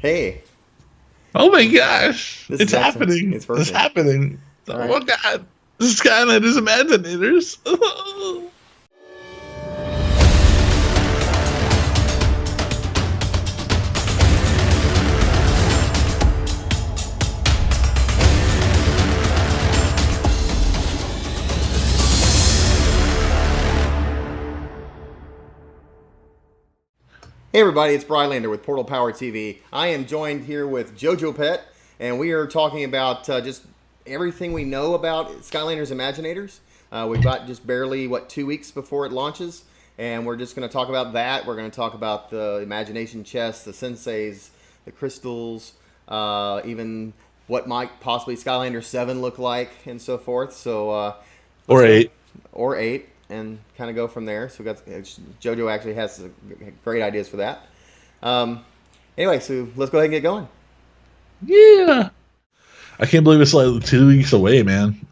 Hey, Oh my gosh. this is It's actually happening. it's It's working. happening. All Oh right. my god. Skylanders Imaginators. Hey everybody, it's Brylander with PortalPowerTV. I am joined here with Jojopetv, and we are talking about just everything we know about Skylanders Imaginators. We've got just barely 2 weeks before it launches, and we're just going to talk about that. We're going to talk about the imagination chests, the senseis, the crystals, even what might possibly Skylander 7 look like, and so forth. So let's Or go, 8. or 8, and kind of go from there. So we got JoJo actually has great ideas for that. Anyway, so let's go ahead and get going. Yeah. I can't believe it's like 2 weeks away, man.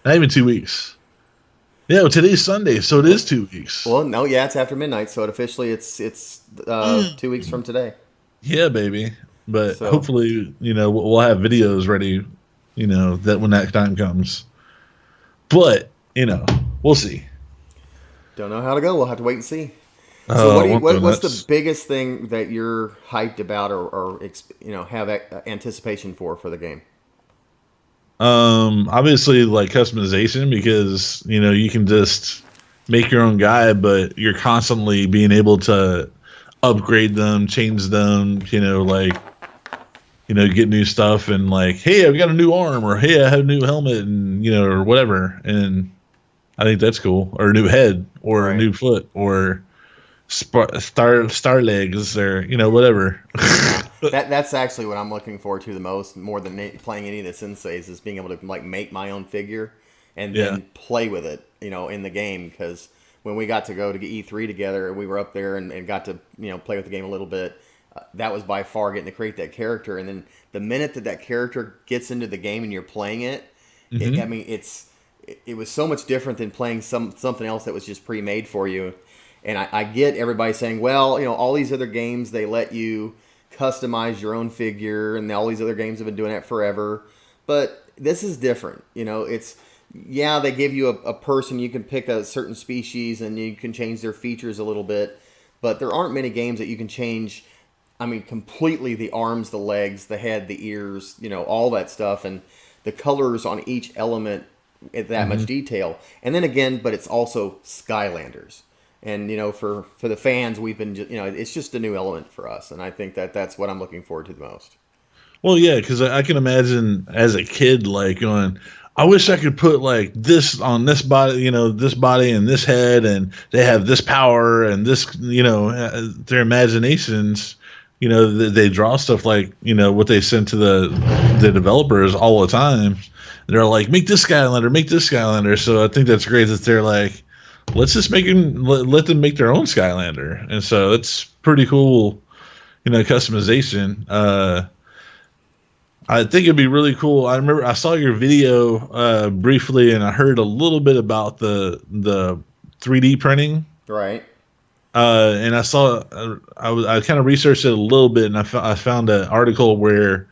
Not even 2 weeks. Yeah, well, today's Sunday, so it is 2 weeks. Well, no, yeah, it's after midnight, so it's 2 weeks from today. Yeah, baby. But So hopefully, we'll have videos ready, that when that time comes. But, we'll see. don't know how to go. We'll have to wait and see. So Oh, I want what's the donuts. biggest thing that you're hyped about or have anticipation for the game? Obviously like customization because you can just make your own guy, but you're constantly being able to upgrade them, change them, get new stuff and like, hey, I've got a new arm or hey, I have a new helmet and or whatever. And I think that's cool. Or a new head or a Right. new foot or star legs or whatever. Yeah, that's actually what I'm looking forward to the most, more than playing any of the senseis, is being able to like make my own figure and Yeah. then play with it, in the game. Because when we got to go to E3 together, we were up there and got to play with the game a little bit. That was by far getting to create that character, and then the minute that character gets into the game and you're playing it, I Hmm. mean, it was so much different than playing something else that was just pre-made for you. And I get everybody saying, well, all these other games, they let you customize your own figure, and all these other games have been doing that forever. But this is different. Yeah, they give you a person, you can pick a certain species, and you can change their features a little bit. But there aren't many games that you can change, I mean, completely the arms, the legs, the head, the ears, all that stuff, and the colors on each element at that much Hmm. detail. And then again, but it's also Skylanders. And for the fans, we've been it's just a new element for us, and I think that's what I'm looking forward to the most. Well, yeah, because I can imagine as a kid, like going, I wish I could put like this on this body, this body and this head, and they have this power and this, their imaginations, they draw stuff like, what they send to the developers all the time. They're like, make this Skylander, make this Skylander. So I think that's great that they're like, let's just make them, let them make their own Skylander. And so it's pretty cool, customization. I think it'd be really cool. I remember I saw your video briefly, and I heard a little bit about the 3D printing. Right. And I saw I kind of researched it a little bit, and I found an article where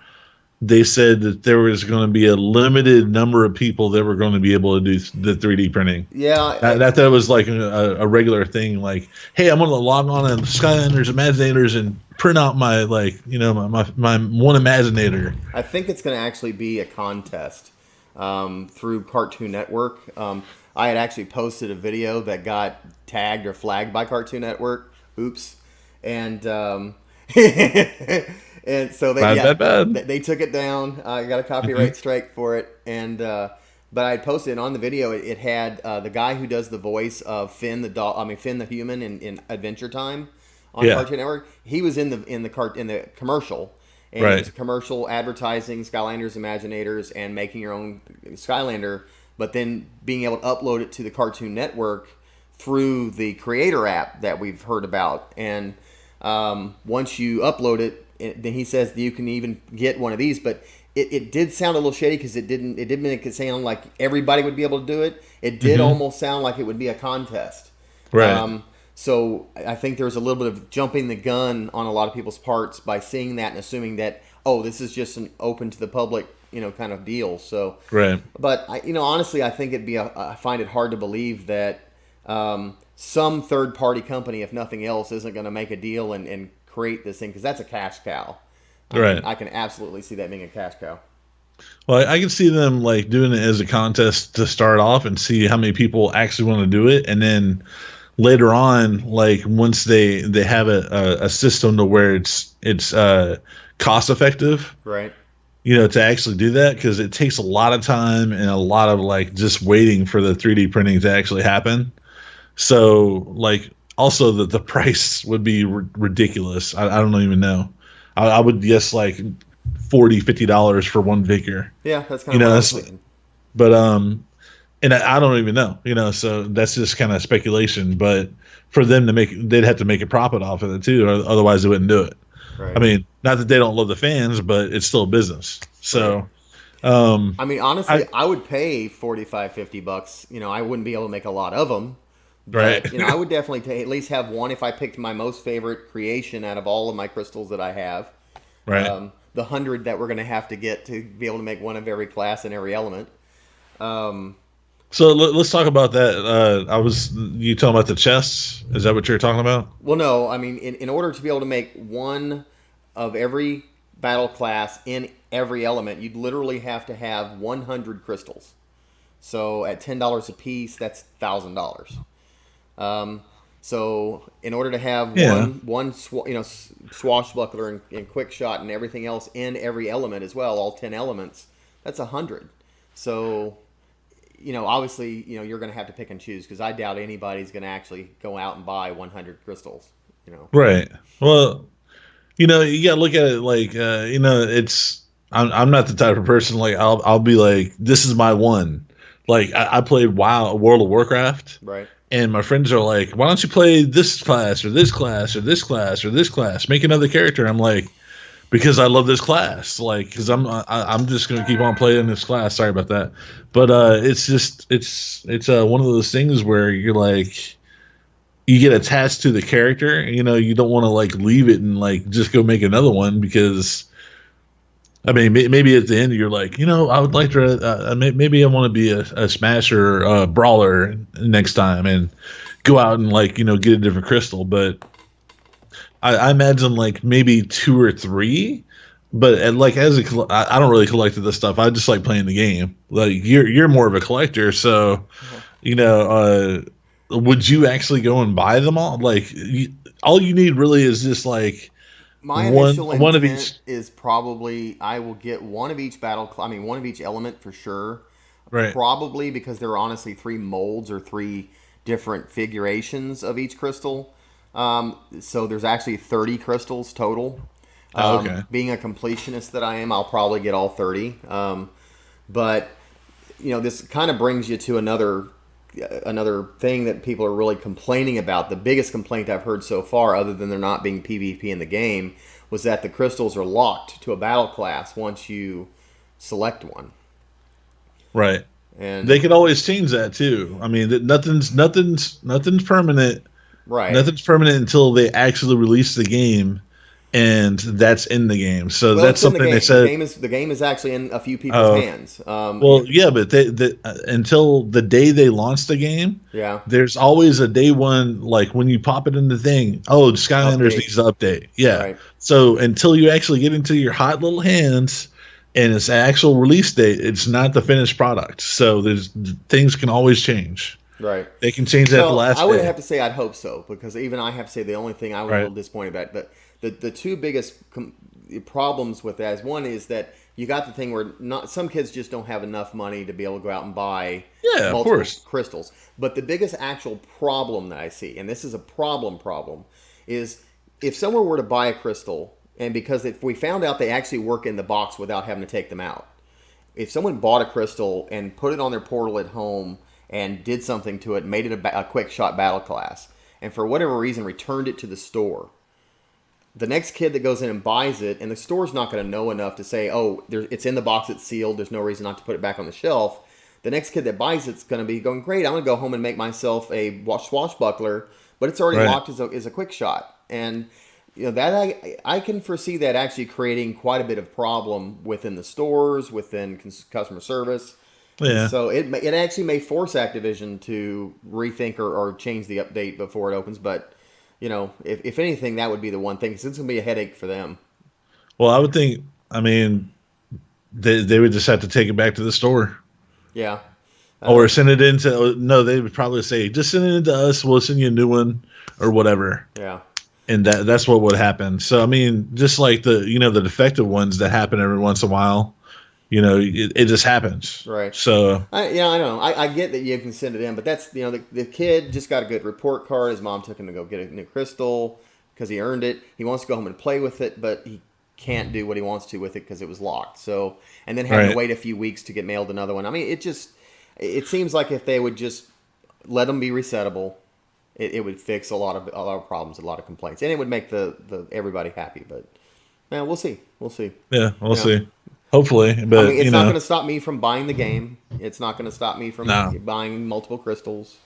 they said that there was going to be a limited number of people that were going to be able to do the 3D printing. Yeah. That was like a regular thing. Like, hey, I'm going to log on to Skylanders Imaginators and print out my my one Imaginator. I think it's going to actually be a contest through Cartoon Network. I had actually posted a video that got tagged or flagged by Cartoon Network. Oops. And and so Bad. they took it down. I got a copyright strike for it, and but I posted it on the video. It had the guy who does the voice of Finn the dog. I mean Finn the human in Adventure Time on Yeah. Cartoon Network. He was in the commercial, and it Right. was a commercial advertising Skylanders Imaginators and making your own Skylander, but then being able to upload it to the Cartoon Network through the creator app that we've heard about. And once you upload it, then he says that you can even get one of these. But it did sound a little shady because it didn't make it sound like everybody would be able to do it. It did almost sound like it would be a contest. Right. So I think there's a little bit of jumping the gun on a lot of people's parts by seeing that and assuming that, oh, this is just an open to the public, kind of deal. So, Right. but honestly, I think I find it hard to believe that some third party company, if nothing else, isn't going to make a deal and create this thing, because that's a cash cow. Right. I can absolutely see that being a cash cow. Well, I can see them like doing it as a contest to start off and see how many people actually want to do it, and then later on, like once they have a system to where it's cost effective, Right. to actually do that, because it takes a lot of time and a lot of like just waiting for the 3D printing to actually happen. So like also the price would be ridiculous. I don't even know. I would guess like $40-$50 for one figure. Yeah, that's kind of what I was thinking. But and I don't even know, so that's just kind of speculation. But for them to they'd have to make a profit off of it too, or otherwise they wouldn't do it. Right. I mean, not that they don't love the fans, but it's still a business. So, I mean, honestly, I would pay $45-$50. I wouldn't be able to make a lot of them. But, right. I would definitely at least have one if I picked my most favorite creation out of all of my crystals that I have. Right. The 100 that we're going to have to get to be able to make one of every class and every element. So let's talk about that. You talking about the chests? Is that what you're talking about? Well, no. I mean, in order to be able to make one of every battle class in every element, you'd literally have to have 100 crystals. So at $10 a piece, that's $1,000. So in order to have one swashbuckler and quick shot and everything else in every element as well, all 10 elements, that's 100. So, obviously, you're going to have to pick and choose, because I doubt anybody's going to actually go out and buy 100 crystals. Right. Well, you got to look at it like, I'm not the type of person like I'll be like, this is my one. Like I played World of Warcraft. Right. And my friends are like, why don't you play this class or this class or this class or this class? Make another character. I'm like, because I love this class. Like, because I'm just gonna keep on playing this class. Sorry about that, but it's one of those things where you're like, you get attached to the character. You don't want to like leave it and like just go make another one, because I mean, maybe at the end you're like, I would like to, maybe I want to be a smasher, brawler next time, and go out and like, get a different crystal. But I imagine like maybe 2 or 3. But like I don't really collect this stuff. I just like playing the game. Like you're more of a collector, so would you actually go and buy them all? Like all you need really is just like. My initial intent is probably I will get one of each one of each element for sure. Right. Probably because there are honestly 3 molds or 3 different figurations of each crystal. So there's actually 30 crystals total. Okay. Being a completionist that I am, I'll probably get all 30. But this kind of brings you to another thing that people are really complaining about. The biggest complaint I've heard so far, other than there not being PvP in the game, was that the crystals are locked to a battle class once you select one. Right. And they could always change that too. I mean, nothing's permanent. Right. Nothing's permanent until they actually release the game, and that's in the game. So that's something they said. The game is actually in a few people's hands. Yeah, but until the day they launch the game, there's always a day one, like when you pop it in the thing. Oh, Skylanders needs to update. Yeah. Right. So until you actually get into your hot little hands and it's actual release date, it's not the finished product. So things can always change. Right. They can change that the last day. I would have to say I'd hope so, because even I have to say the only thing I was a little disappointed about, but the 2 biggest problems with that is, one is that you got the thing where some kids just don't have enough money to be able to go out and buy multiple crystals. But the biggest actual problem that I see, and this is a problem, is if someone were to buy a crystal, and because if we found out they actually work in the box without having to take them out, if someone bought a crystal and put it on their portal at home and did something to it, made it a quick shot battle class, and for whatever reason returned it to the store, the next kid that goes in and buys it, and the store's not going to know enough to say, oh, it's in the box, it's sealed, there's no reason not to put it back on the shelf. The next kid that buys it's going to be going, great, I'm going to go home and make myself a swashbuckler, but it's already Right. locked as a quick shot. And that I can foresee that actually creating quite a bit of problem within the stores, within customer service. And Yeah. so it actually may force Activision to rethink or change the update before it opens. But if anything, that would be the one thing, 'cause it's going to be a headache for them. Well, I would think. I mean, they would just have to take it back to the store. Yeah. Or send it into. No, they would probably say, just send it into us. We'll send you a new one or whatever. Yeah. And that's what would happen. So I mean, just like the defective ones that happen every once in a while, it just happens. Right. So I don't know. I get that you can send it in, but that's the kid just got a good report card. His mom took him to go get a new crystal because he earned it. He wants to go home and play with it, but he can't do what he wants to with it because it was locked. So, and then having to wait a few weeks to get mailed another one. I mean, it seems like if they would just let them be resettable, it would fix a lot of problems, a lot of complaints, and it would make the everybody happy. But man, we'll see. yeah, we'll see. Hopefully, but I mean, it's not going to stop me from buying the game. It's not going to stop me from buying multiple crystals,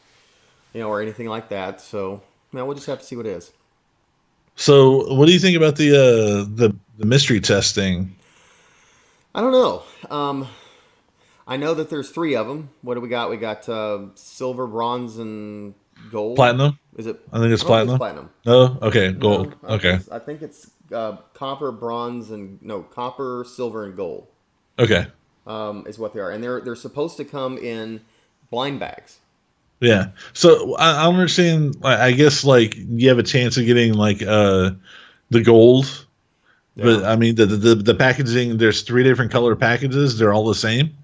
or anything like that. So, we'll just have to see what it is. So, what do you think about the mystery testing? I don't know. I know that there's 3 of them. What do we got? We got silver, bronze, and gold. Platinum? Is it? I think it's platinum. Platinum. No, okay, gold. No, okay, I think it's copper, bronze, copper, silver, and gold. okay. Is what they are, and they're supposed to come in blind bags. Yeah. So I don't understand. I guess like you have a chance of getting like the gold, but I mean the packaging. There's 3 different color packages. They're all the same.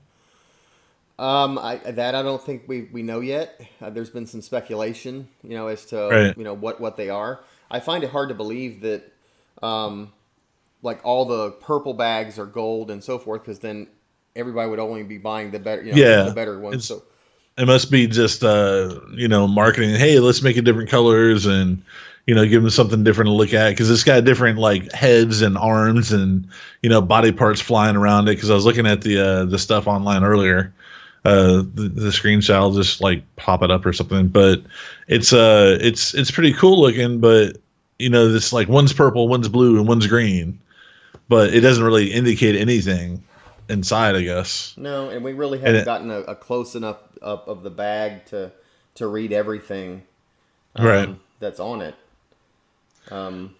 I don't think we know yet. There's been some speculation, as to what they are. I find it hard to believe that, like all the purple bags are gold and so forth, because then everybody would only be buying the better, the better ones. So it must be just marketing. Hey, let's make it different colors and give them something different to look at, because it's got different like heads and arms and body parts flying around it. Because I was looking at the stuff online earlier. The screenshot, I'll just like pop it up or something, but it's pretty cool looking, but this like one's purple, one's blue, and one's green, but it doesn't really indicate anything inside, I guess. No, and we really haven't gotten a close enough up of the bag to read everything that's on it. But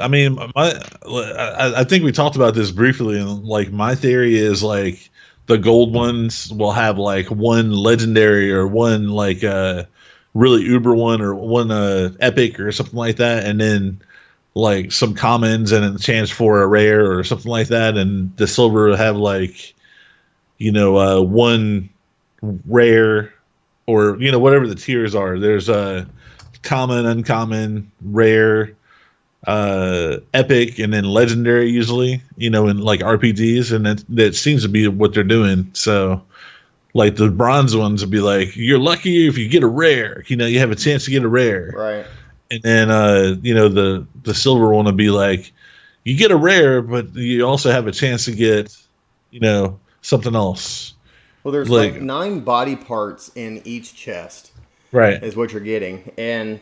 I mean, I think we talked about this briefly, and like my theory is like the gold ones will have like one legendary or one like really uber one or one epic or something like that, and then like some commons and a chance for a rare or something like that, and the silver will have like one rare or whatever the tiers are. There's a common, uncommon, rare, epic, and then legendary usually, in like RPGs, and that seems to be what they're doing. So like the bronze ones would be like, you're lucky if you get a rare, you have a chance to get a rare. Right. And then the silver one would be like, you get a rare, but you also have a chance to get, something else. Well, there's like 9 body parts in each chest. Right. Is what you're getting. And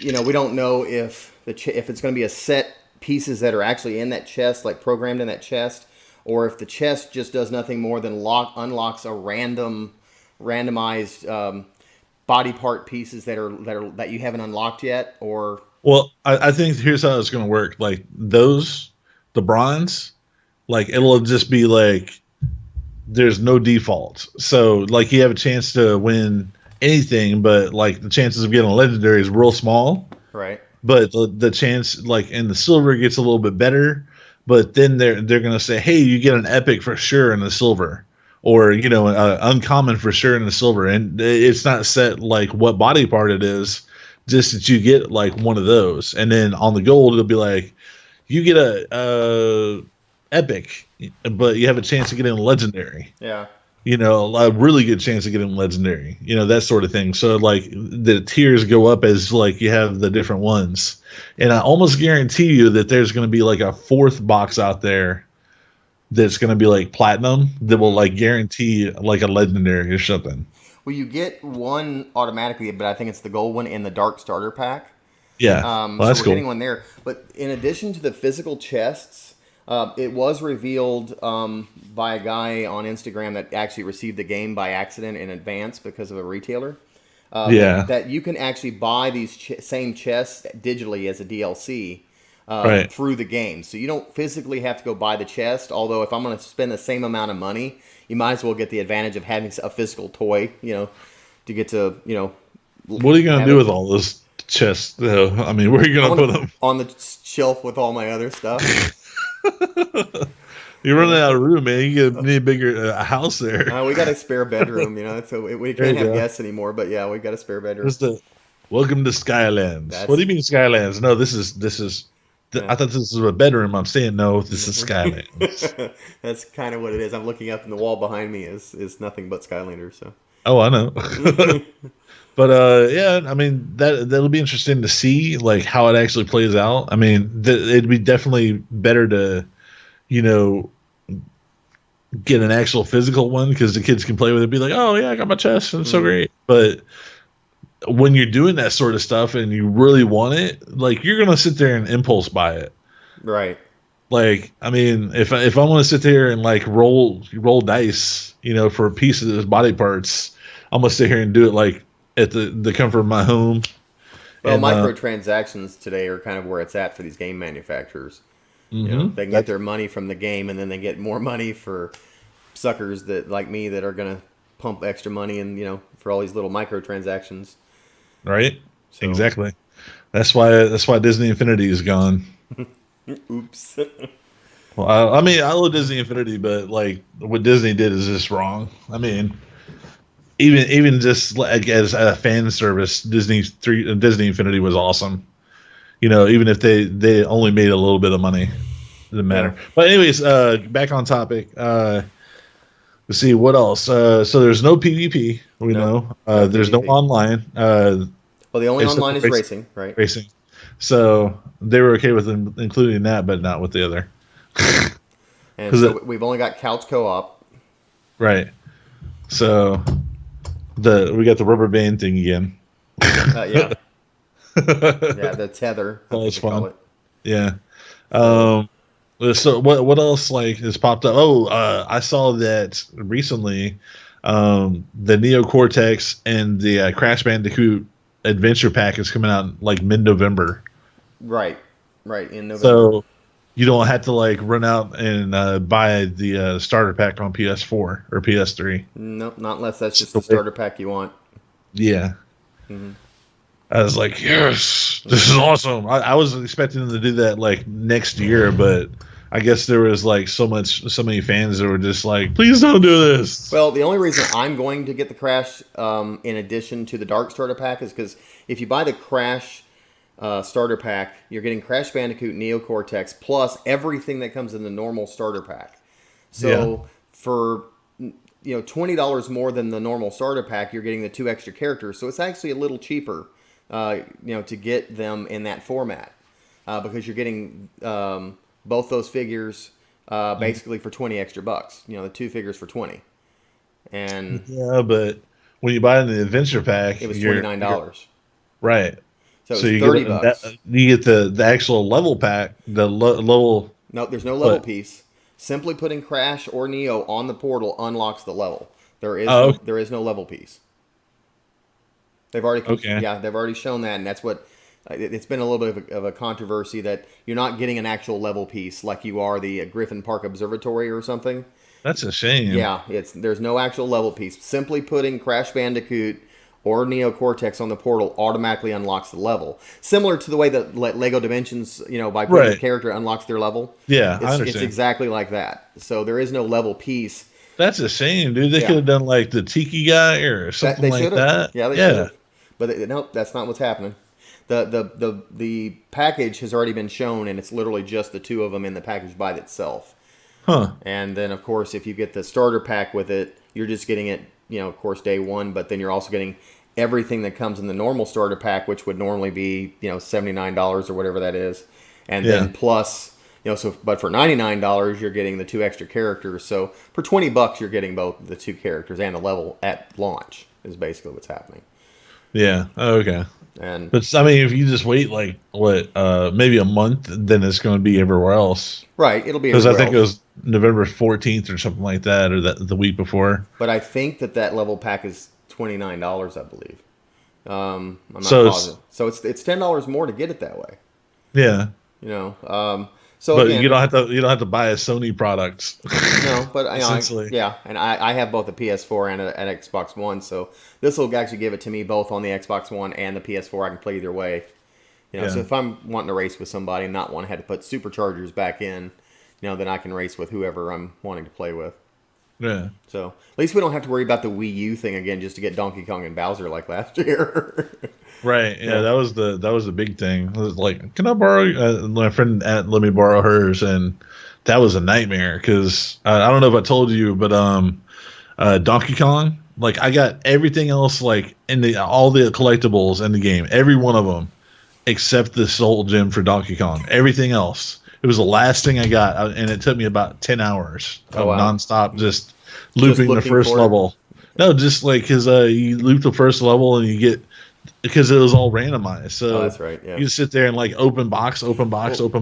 we don't know if if it's going to be a set pieces that are actually in that chest, like programmed in that chest, or if the chest just does nothing more than unlocks a randomized body part pieces that you haven't unlocked yet. Or I think here's how it's going to work. Like the bronze, like it'll just be like there's no default. So like you have a chance to win anything, but like the chances of getting a legendary is real small. Right. But the chance, like in the silver, gets a little bit better. But then they're gonna say, hey, you get an epic for sure in the silver, or uncommon for sure in the silver, and it's not set like what body part it is, just that you get like one of those, and then on the gold it'll be like you get a epic, but you have a chance to get in a legendary. Yeah. A really good chance of getting legendary, that sort of thing. So like the tiers go up as like you have the different ones. And I almost guarantee you that there's going to be like a 4th box out there that's going to be like platinum that will like guarantee like a legendary or something. Well, you get one automatically, but I think it's the gold one in the Dark Starter Pack. Yeah, well, So that's we're cool. getting one there. But in addition to the physical chests, it was revealed by a guy on Instagram that actually received the game by accident in advance because of a retailer. Yeah, That you can actually buy these same chests digitally as a DLC right. through the game. So you don't physically have to go buy the chest. Although if I'm going to spend the same amount of money, you might as well get the advantage of having a physical toy, to get to, What are you gonna have do it. with all those chests, though? I mean, where are you I gonna want put it them? on the shelf with all my other stuff. You're You running know, out of room, man. Need a bigger house there. we got a spare bedroom, so we There can't you have go. guests anymore. But yeah, we got a spare bedroom. Just the welcome to Skylands. What do That's you mean Skylands? No, this is. yeah. I thought this was a bedroom. I'm saying no. This is Skylands. That's kind of what it is. I'm looking up, and the wall behind me is nothing but Skylanders. So Oh, I know. But yeah, I mean that'll be interesting to see like how it actually plays out. I mean, it'd be definitely better to you know get an actual physical one because the kids can play with it. Be like, oh yeah, I got my chest and it's so mm, great. But when you're doing that sort of stuff and you really want it, like you're gonna sit there and impulse buy it. right. Like, I mean, if I want to sit there and like roll dice, for a piece of those body parts, I'm gonna sit here and do it like at the comfort of my home. Well, And microtransactions today are kind of where it's at for these game manufacturers. They can get that's their money from the game, and then they get more money for suckers that like me that are gonna pump extra money and for all these little microtransactions. right. So, Exactly. That's why Disney Infinity is gone. oops. Well, I mean, I love Disney Infinity, but like what Disney did is just wrong. I mean, even just like as a fan service, Disney Infinity was awesome. Even if they only made a little bit of money, it doesn't Yeah. matter. But anyways, back on topic. Let's see what else. So there's no PvP. We Nope. know. No There's no PvP. online. Well, the only Except online for is racing, right? racing. So they were okay with including that, but not with the other. And Because so we've only got couch co-op. right. So we got the rubber band thing again. Yeah, That yeah, the tether, I think was they call fun. it. Yeah. So Um, so what else like has popped up? Oh, I saw that recently. The Neo Cortex and the Crash Bandicoot Adventure Pack is coming out like mid-November. right, right in November. So you don't have to like run out and buy the starter pack on PS4 or PS3. Nope, not unless that's just So the starter pack you want. yeah, Hmm. I was like, yes, this is awesome. I was expecting them to do that like next year, but I guess there was like so many fans that were just like, please don't do this. Well, the only reason I'm going to get the Crash in addition to the Dark Starter Pack is because if you buy the Crash Starter Pack, you're getting Crash Bandicoot Neo Cortex plus everything that comes in the normal Starter Pack. Yeah. So for $20 more than the normal Starter Pack, you're getting the 2 extra characters. So it's actually a little cheaper, to get them in that format because you're getting both those figures basically for 20 extra bucks. The 2 figures for 20, and Yeah, but when you buy in the adventure pack, it was you're $29. right. So it So was you 30 get bucks. you get the actual level pack, the level. No, there's no level What? piece. Simply putting Crash or Neo on the portal unlocks the level. There is Oh, no level piece. They've already okay. yeah, they've already shown that, and that's what it's been a little bit of a controversy that you're not getting an actual level piece like you are the Griffin Park Observatory or something. That's a shame. Yeah, there's no actual level piece. Simply putting Crash Bandicoot or Neo Cortex on the portal automatically unlocks the level. Similar to the way that Lego Dimensions, by putting a Right. character unlocks their level. Yeah, I It's understand. exactly like that. So there is no level piece. That's a shame, dude. They Yeah. could have done like the Tiki guy or That something they like should have. that. Yeah, they should Yeah. have. But nope, that's not what's happening. The package has already been shown, and it's literally just the 2 of them in the package by itself. Huh. And then, of course, if you get the starter pack with it, you're just getting it, of course, day one. But then you're also getting everything that comes in the normal starter pack, which would normally be, $79 or whatever that is. And Yeah. then plus, but for $99, you're getting the 2 extra characters. So for $20, you're getting both the 2 characters and the level at launch. is basically what's happening. Yeah. Oh, okay. And But I mean, if you just wait like maybe a month, then it's going to be everywhere else. right, it'll be Because I everywhere think it else. was November 14th or something like that, or the week before. But I think that level pack is $29, I believe. I'm not So it's positive. So it's $10 more to get it that way. yeah. You know. So But again, you don't have to buy a Sony product. no, but Essentially. yeah, and I have both a PS4 and an Xbox One, so this will actually give it to me both on the Xbox One and the PS4. I can play either way. You know, Yeah. so if I'm wanting to race with somebody and not want to have to put superchargers back in, then I can race with whoever I'm wanting to play with. Yeah. So at least we don't have to worry about the Wii U thing again just to get Donkey Kong and Bowser like last year. Right. Yeah, Yeah. that was the big thing. It was like, can I borrow my friend let me borrow hers, and that was a nightmare because I don't know if I told you, but Donkey Kong, like I got everything else like in all the collectibles in the game, every one of them except the soul gem for Donkey Kong. Everything else. It was the last thing I got, and it took me about 10 hours Oh, of wow. nonstop just looping the looking first for it? level. No, just like because you loop the first level and you get because it was all randomized. So Oh, that's right. Yeah. you sit there and like open box, Well, open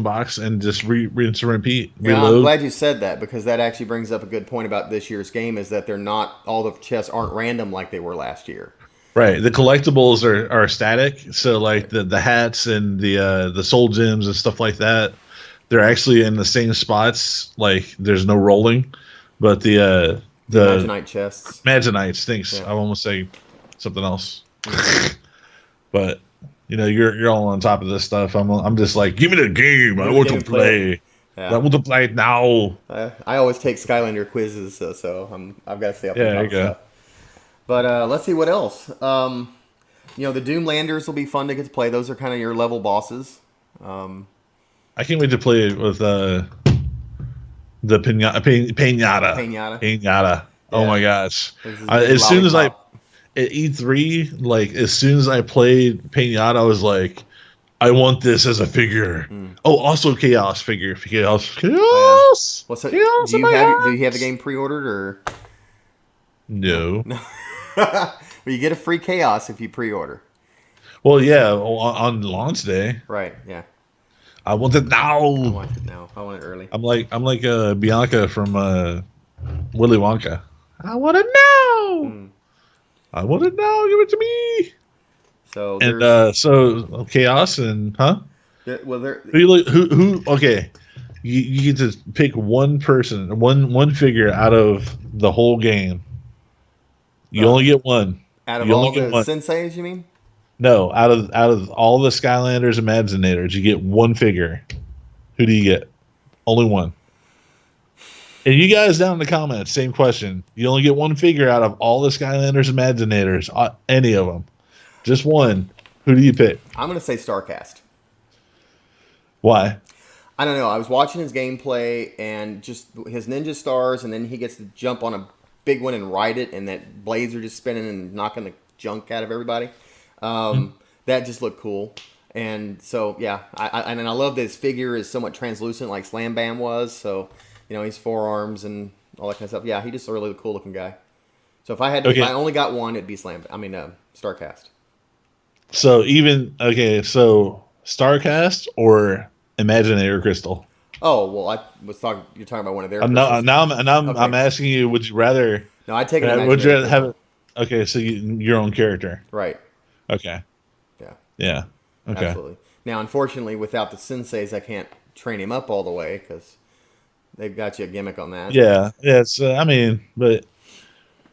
box, and just rinse and repeat, yeah, I'm reload. glad you said that because that actually brings up a good point about this year's game is that they're not all the chests aren't random like they were last year. Right. The collectibles are static. So like the hats and the soul gems and stuff like that, they're actually in the same spots. Like there's no rolling, but the Imaginite chests. Imaginites. Thanks. Yeah. I almost say something else. But you're all on top of this stuff. I'm just like, give me the game. I Give me the want game to and play play. Yeah. I want to play it now. I always take Skylander quizzes, so I've got to stay up on Yeah, top there of you go. stuff. But let's see what else. The Doom Landers will be fun to get to play. Those are kind of your level bosses. I can't wait to play it with the pinata. Pinata. Oh Yeah. my gosh! This is a big As soon as I lollipop. at E3, like as soon as I played pinata, I was like, I want this as a figure. Oh, also chaos figure. Chaos. Well, so Chaos. do Oh my you have the gosh. game pre-ordered or? No. Well, you get a free chaos if you pre-order. Well, yeah, on launch day. Right. Yeah. I want it I now. want it now. I want it early. I'm like Bianca from Willy Wonka. I want it now. I want it now. Give it to me. So And there's so chaos and well there. who okay. You get to pick one person, one figure out of the whole game. You only get one. Out of You only all the get one. senseis, you mean? No, out of all the Skylanders Imaginators, you get one figure. Who do you get? Only one. And you guys down in the comments, same question. You only get one figure out of all the Skylanders Imaginators, any of them. Just one. Who do you pick? I'm gonna say Starcast. Why? I don't know. I was watching his gameplay and just his ninja stars, and then he gets to jump on a big one and ride it, and that blades are just spinning and knocking the junk out of everybody. That just looked cool. And so, yeah, I love that his figure is somewhat translucent like Slam Bam was. So, he's forearms and all that kind of stuff. Yeah, he just a really cool looking guy. So if I only got one, it'd be Starcast. So so Starcast or Imaginator Crystal? Oh well, you're talking about one of their. I'm crystals. I'm asking you. Would you rather? No, I'd take an Would you Imaginator rather have? crystal. Okay, so your own character. Right. Okay. Yeah. Yeah. Okay. Absolutely. Now, unfortunately, without the senseis, I can't train him up all the way because they've got you a gimmick on that. Yeah. It's. But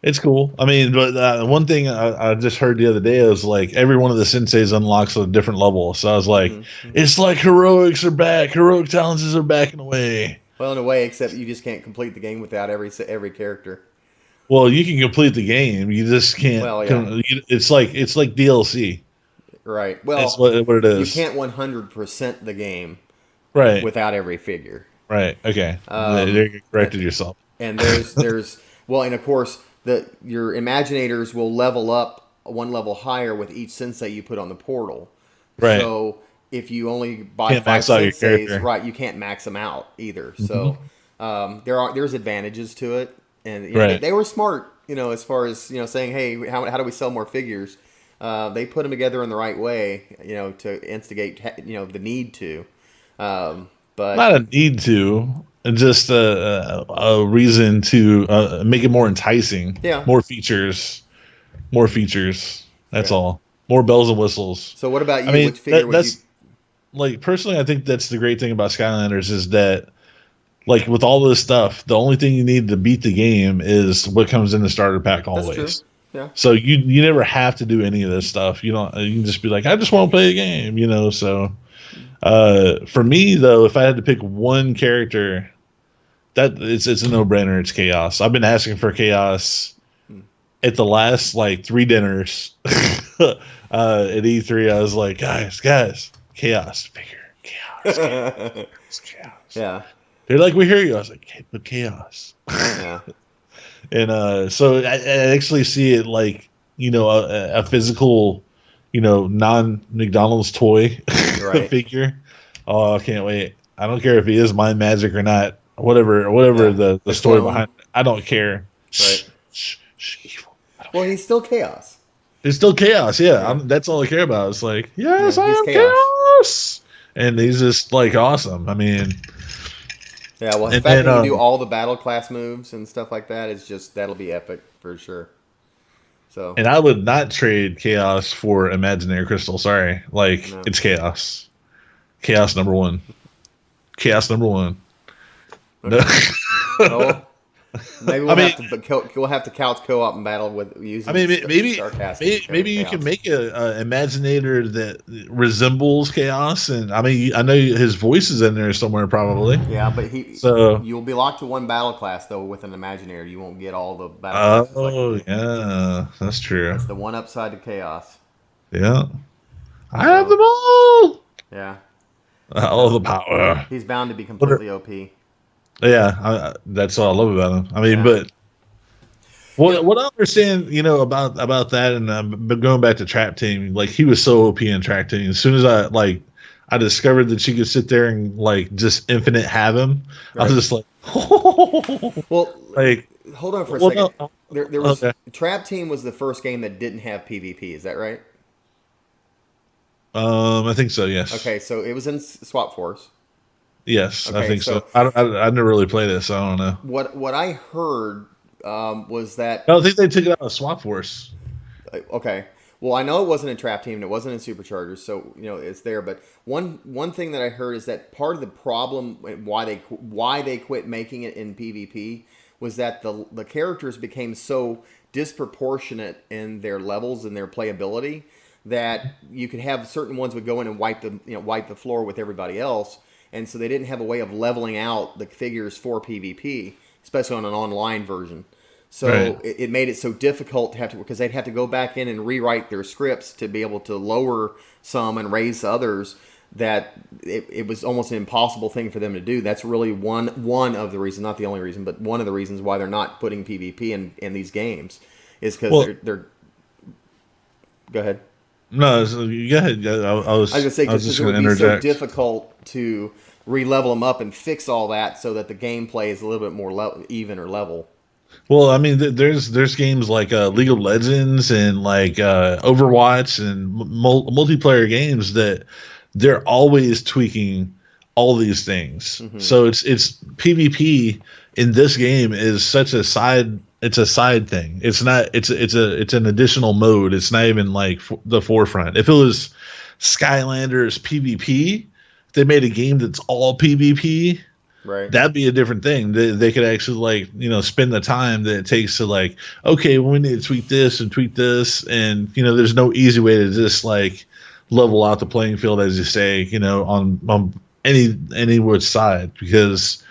it's cool. But one thing I just heard the other day is like every one of the senseis unlocks a different level. So I was like, it's like heroics are back. Heroic talents are back in a way. Well, in a way, except you just can't complete the game without every character. Well, you can complete the game. You just can't. Well, yeah. It's like DLC. Right. Well, That's what it is. You can't 100% the game right without every figure. Right. Okay. You corrected yourself. And there's and of course your Imaginators will level up one level higher with each sensei you put on the portal. Right. So if you only buy Can't 5 max out your senseis, character. right, you can't max them out either. So there's advantages to it, and Right. they were smart as far as saying, hey, how do we sell more figures? They put them together in the right way, to instigate, the need to. But Not a need to, just a reason to make it more enticing. yeah, More features. That's okay. all. More bells and whistles. So what about I you? mean, Which figure would you? that's like personally, I think that's the great thing about Skylanders is that like with all this stuff, the only thing you need to beat the game is what comes in the starter pack That's true. always. Yeah. So you never have to do any of this stuff. You don't. You can just be like, I just want to play a game. So for me though, if I had to pick one character, that it's a no brainer. It's Chaos. I've been asking for Chaos at the last like 3 dinners at E3. I was like, guys, Chaos figure, Chaos. Yeah. They're like, we hear you. I was like, hey, but Chaos. Yeah. And so I actually see it like a physical, non McDonald's toy Right. figure. Oh, I can't wait. I don't care if he is mind magic or not. Whatever Yeah. the story behind it. I don't care. Right. Evil. Well, he's still Chaos. It's still Chaos. Yeah, Yeah. that's all I care about. It's like, yes, Yeah, I he's am Chaos. And he's just like awesome. I mean, Yeah, well, the and fact then that you do all the battle class moves and stuff like that is that'll be epic for sure. So, and I would not trade Chaos for Imaginary Crystal. Sorry, like no. it's Chaos. Chaos number one. Chaos number one. No. Oh, maybe we'll I mean- have to we'll have to couch co-op and battle with using. I mean, maybe sarcastic maybe you Chaos. can make a Imaginator that resembles Chaos, and I mean, I know his voice is in there somewhere probably. Yeah, but So you'll be locked to one battle class though with an Imaginary. You won't get all the battle classes. oh Like you do. yeah, that's true. That's the one upside to Chaos. Yeah, I have them all. Yeah, All the power. he's bound to be completely OP. Yeah, that's all I love about him. I mean, Yeah. but what I understand, about that, and but going back to Trap Team, like he was so OP in Trap Team. As soon as I discovered that she could sit there and like just infinite have him, I was just like, Well, like, hold on for a well, second. no, There was okay. Trap Team was the first game that didn't have PvP. Is that right? I think so. Yes. Okay, so it was in Swap Force. Yes, I Okay, think so. so- I never really played it, so I don't know. What I heard was that I don't think they took it out of Swap Force. okay. Well, I know it wasn't in Trap Team and it wasn't in Superchargers, so it's there. But one thing that I heard is that part of the problem and why they quit making it in PvP was that the characters became so disproportionate in their levels and their playability that you could have certain ones would go in and wipe the floor with everybody else, and so they didn't have a way of leveling out the figures for PvP, especially on an online version. So Right. it made it so difficult to have to, because they'd have to go back in and rewrite their scripts to be able to lower some and raise others. That it was almost an impossible thing for them to do. That's really one of the reasons, not the only reason, but one of the reasons why they're not putting PvP in these games is because they're. Go ahead. No, so you go ahead. I was I was going to say, because just it going would to be so interject. difficult to re-level them up and fix all that so that the gameplay is a little bit more even or level. Well, I mean, there's games like League of Legends and like Overwatch and multiplayer games that they're always tweaking all these things. Mm-hmm. So it's PvP in this game is such a side. It's a side thing. It's not. It's an additional mode. It's not even like the forefront. If it was Skylanders PvP, if they made a game that's all PvP. Right. That'd be a different thing. They could actually spend the time that it takes to okay, well, we need to tweak this, and there's no easy way to just level out the playing field, as you say, on any which side, because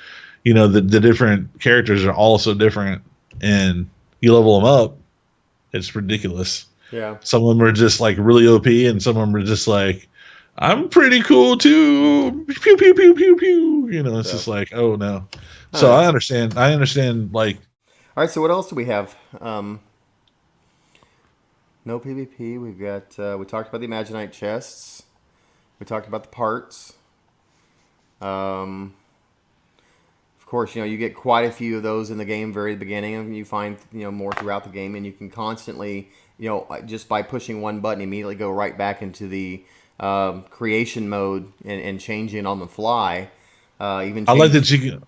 the different characters are all so different, and you level them up, it's ridiculous. Yeah. Some of them are just really OP, and some of them are just I'm pretty cool too. Pew pew pew pew pew. It's just oh no. So All right. I understand. All right. So what else do we have? No PvP. We've got. We talked about the Imaginite chests. We talked about the parts. Of course, you get quite a few of those in the game very beginning, and you find more throughout the game, and you can constantly just by pushing one button immediately go right back into the creation mode and changing on the fly. I like that you can.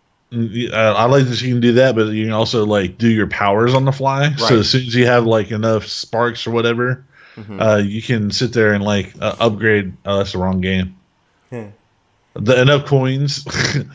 I like that you can do that, but you can also like do your powers on the fly. Right. So as soon as you have like enough sparks or whatever, you can sit there and like upgrade. Oh, that's the wrong game. Enough coins,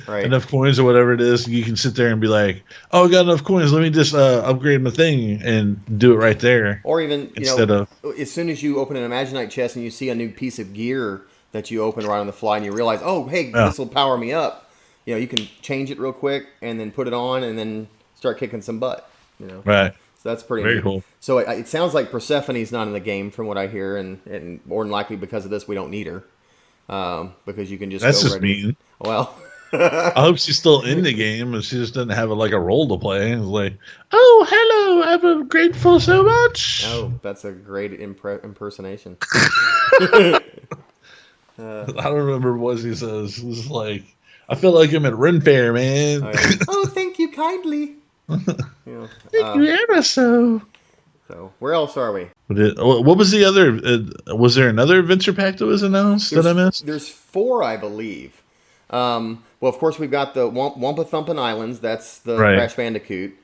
right. Enough coins or whatever it is, you can sit there and be like, "Oh, I got enough coins. Let me just upgrade my thing and do it right there." Or even instead of as soon as you open an Imaginite chest and you see a new piece of gear that you open right on the fly, and you realize, "Oh, hey, this will power me up." You can change it real quick and then put it on and then start kicking some butt. Right. So that's pretty very neat. Cool. So it sounds like Persephone's not in the game from what I hear, and more than likely because of this, we don't need her. Because you can just that's go just mean. Well, I hope she's still in the game and she just doesn't have a role to play. It's like, oh, hello, I'm grateful so much. Oh, that's a great impersonation. I don't remember what he says. It's like, I feel like I'm at Ren Fair, man. Oh, thank you kindly. Thank you ever so. So where else are we? What was the other? Was there another adventure pack that was announced that I missed? There's 4, I believe. Well, of course, we've got the Wampa Thumpin' Islands. That's the Crash Bandicoot.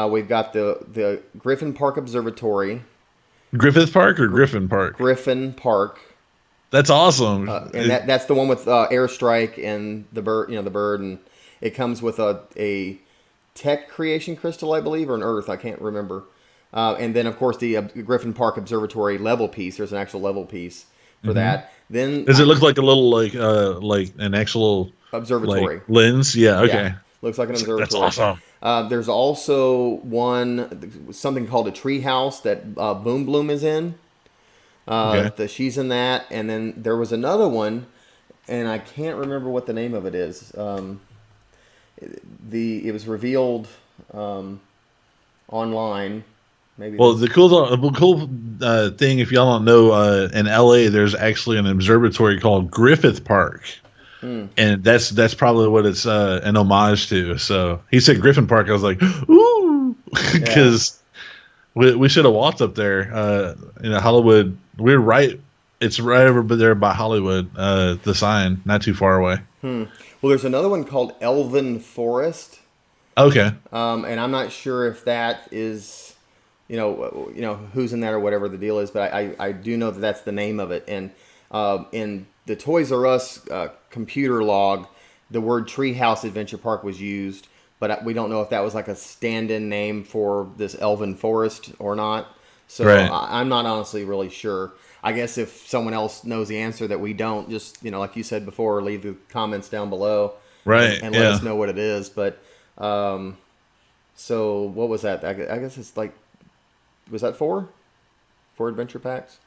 We've got the Griffin Park Observatory. Griffith Park or Griffin Park? Griffin Park. That's awesome. And that's the one with Airstrike and the bird. The bird, and it comes with a tech creation crystal, I believe, or an Earth. I can't remember. And then, of course, the Griffin Park Observatory level piece. There's an actual level piece for that. Then does it look like a little like an actual observatory lens? Yeah. Okay. Yeah, looks like an observatory. That's awesome. There's also something called a tree house that Boom Bloom is in. She's in that, and then there was another one, and I can't remember what the name of it is. It was revealed online. Maybe the cool thing, if y'all don't know, in LA, there's actually an observatory called Griffith Park, and that's probably what it's an homage to. So he said Griffin Park, I was like, ooh, because we should have walked up there. Hollywood. We're right. It's right over there by Hollywood. The sign, not too far away. Well, there's another one called Elven Forest. Okay. And I'm not sure if that is. Who's in that or whatever the deal is, but I do know that that's the name of it. And in the Toys R Us computer log, the word Treehouse Adventure Park was used, but we don't know if that was like a stand-in name for this Elven Forest or not. So I'm not honestly really sure. I guess if someone else knows the answer that we don't, just like you said before, leave the comments down below, and let us know what it is. But so what was that? I guess it's like. Was that 4 adventure packs?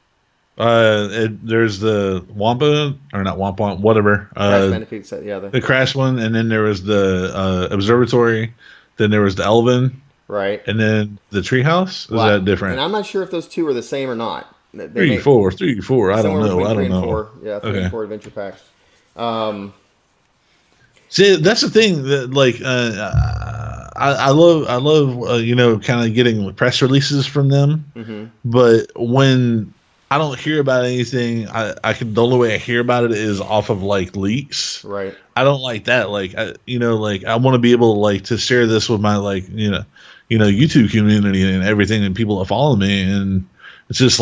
There's the Wampa, or not Wampa, whatever. Crash Bandicoot set, the Crash one, and then there was the Observatory, then there was the Elven, right, and then the Treehouse. Is that different? And I'm not sure if those 2 are the same or not. 3, 4. I don't know. 3 and 4. Yeah, 3 and 4 adventure packs. See, that's the thing that I love kind of getting press releases from them, but when I don't hear about anything, the only way I hear about it is off of leaks. Right. I don't like that. I want to be able to share this with my YouTube community and everything and people that follow me, and it's just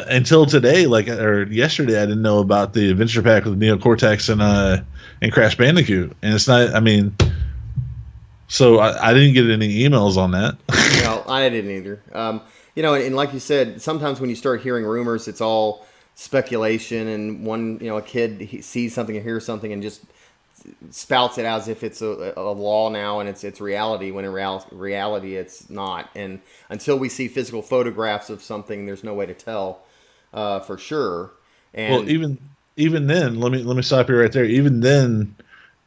until today, or yesterday, I didn't know about the adventure pack with Neo Cortex and Crash Bandicoot, and it's not. I mean, so I didn't get any emails on that. No, I didn't either. And like you said, sometimes when you start hearing rumors, it's all speculation, and a kid sees something or hears something and just spouts it as if it's a law now and it's reality, when in reality it's not. And until we see physical photographs of something, there's no way to tell for sure. And even then, let me stop you right there. Even then,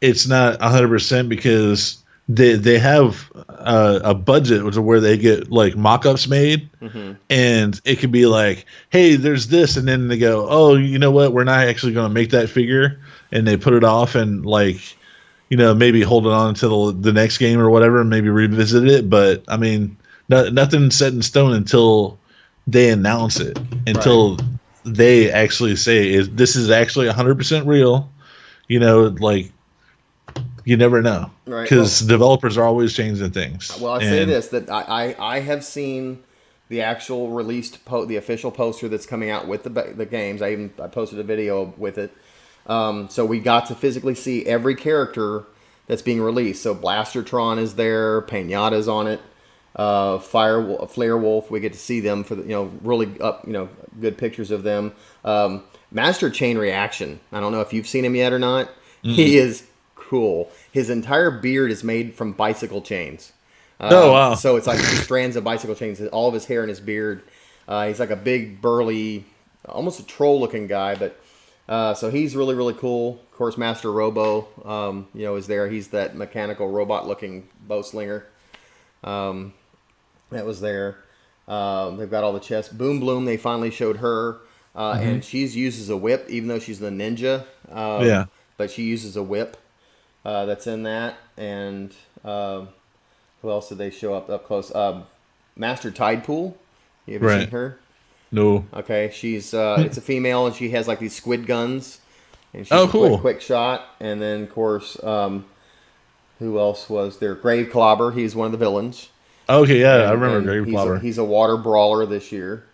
it's not 100% because they have a budget, which is where they get like mock-ups made, and it could be like, hey, there's this, and then they go, oh, you know what, we're not actually going to make that figure, and they put it off and like, maybe hold it on until the next game or whatever, and maybe revisit it. But I mean, nothing's set in stone until they announce it, until they actually say this is actually 100% real. Like, you never know, because developers are always changing things. Well, I say this, that I have seen the actual released the official poster that's coming out with the games. I posted a video with it. So we got to physically see every character that's being released. So Blastertron is there, Pinata's on it, Flare Wolf. We get to see them for really good pictures of them. Master Chain Reaction. I don't know if you've seen him yet or not. Mm-hmm. He is cool. His entire beard is made from bicycle chains. Oh wow! So it's like strands of bicycle chains. All of his hair and his beard. He's like a big burly, almost a troll-looking guy, but. So he's really, really cool. Of course, Master Robo, is there. He's that mechanical robot-looking bow slinger. That was there. They've got all the chests. Boom Bloom, they finally showed her. And she uses a whip, even though she's the ninja. Yeah. But she uses a whip that's in that. And who else did they show up close? Master Tidepool. You ever seen her? No. Okay, she's it's a female, and she has like these squid guns, and she's cool. quick shot. And then of course, who else was there? Grave Clobber. He's one of the villains. Okay, yeah, I remember Grave Clobber. He's a water brawler this year.